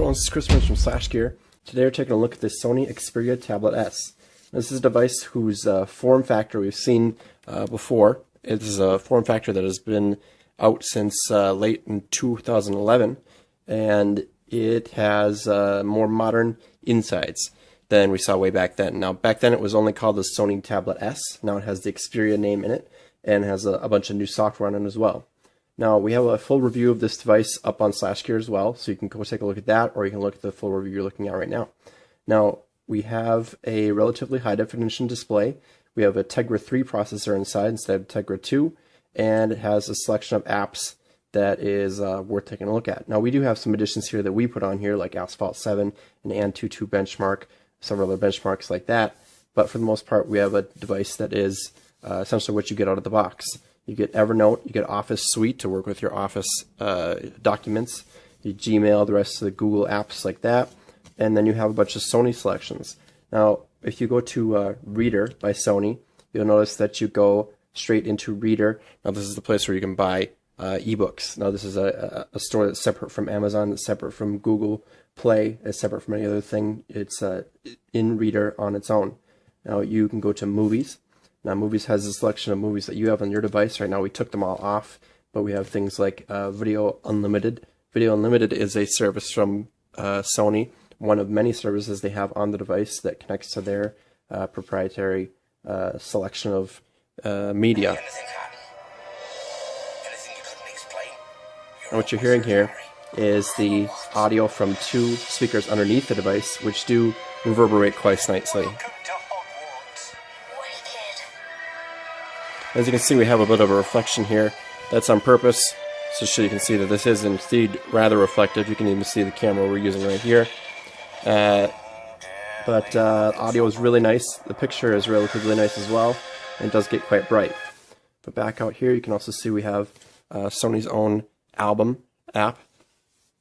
everyone, this is Chris from Slash Gear. Today we're taking a look at the Sony Xperia Tablet S. This is a device whose form factor we've seen before. It is a form factor that has been out since late in 2011, and it has more modern insides than we saw way back then. Now, back then it was only called the Sony Tablet S. Now it has the Xperia name in it and has a bunch of new software on it as well. Now, we have a full review of this device up on Slash Gear as well, so you can go take a look at that, or you can look at the full review you're looking at right now. Now, we have a relatively high-definition display. We have a Tegra 3 processor inside instead of Tegra 2, and it has a selection of apps that is worth taking a look at. Now, we do have some additions here that we put on here, like Asphalt 7 and Antutu benchmark, several other benchmarks like that, but for the most part, we have a device that is essentially what you get out of the box. You get Evernote, you get Office Suite to work with your Office documents, you Gmail, the rest of the Google apps like that, and then you have a bunch of Sony selections. Now, if you go to Reader by Sony, you'll notice that you go straight into Reader. Now, this is the place where you can buy ebooks. Now, this is a store that's separate from Amazon, that's separate from Google Play, it's separate from any other thing. It's in Reader on its own. Now, you can go to Movies. Now, Movies has a selection of movies that you have on your device. Right now, we took them all off, but we have things like Video Unlimited. Video Unlimited is a service from Sony, one of many services they have on the device that connects to their proprietary selection of media. And what you're hearing here is the audio from two speakers underneath the device, which do reverberate quite nicely. As you can see, we have a bit of a reflection here. That's on purpose, so you can see that this is indeed rather reflective. You can even see the camera we're using right here. But audio is really nice. The picture is relatively nice as well, and it does get quite bright. But back out here, you can also see we have Sony's own album app.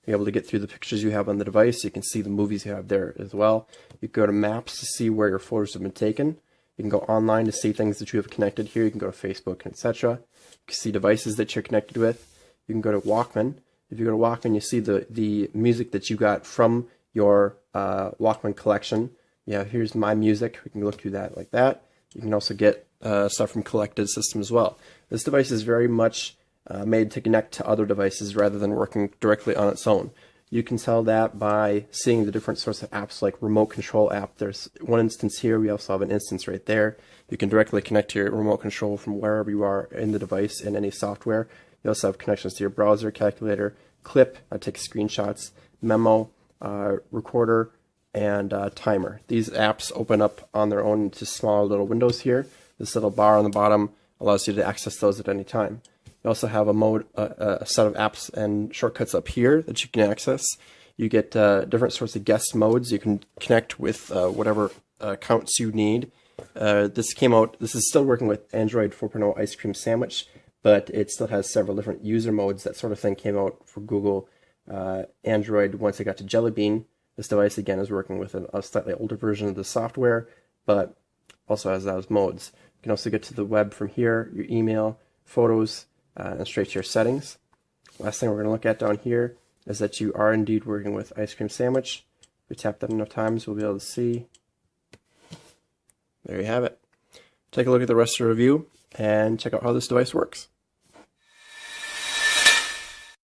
You're able to get through the pictures you have on the device. You can see the movies you have there as well. You can go to Maps to see where your photos have been taken. You can go online to see things that you have connected here. You can go to Facebook, etc. You can see devices that you're connected with. You can go to Walkman. If you go to Walkman, you see the music that you got from your Walkman collection. Yeah, here's My Music. We can look through that like that. You can also get stuff from Collected System as well. This device is very much made to connect to other devices rather than working directly on its own. You can tell that by seeing the different sorts of apps like remote control app. There's one instance here. We also have an instance right there. You can directly connect to your remote control from wherever you are in the device in any software. You also have connections to your browser, calculator, clip, takes screenshots, memo, recorder, and timer. These apps open up on their own into small little windows here. This little bar on the bottom allows you to access those at any time. You also have a set of apps and shortcuts up here that you can access. You get different sorts of guest modes. You can connect with whatever accounts you need. This is still working with Android 4.0 Ice Cream Sandwich, but it still has several different user modes. That sort of thing came out for Google Android once it got to Jelly Bean. This device, again, is working with a slightly older version of the software, but also has those modes. You can also get to the web from here, your email, photos, and straight to your settings. Last thing we're going to look at down here is that you are indeed working with Ice Cream Sandwich. If we tap that enough times, we'll be able to see. There you have it. Take a look at the rest of the review and check out how this device works.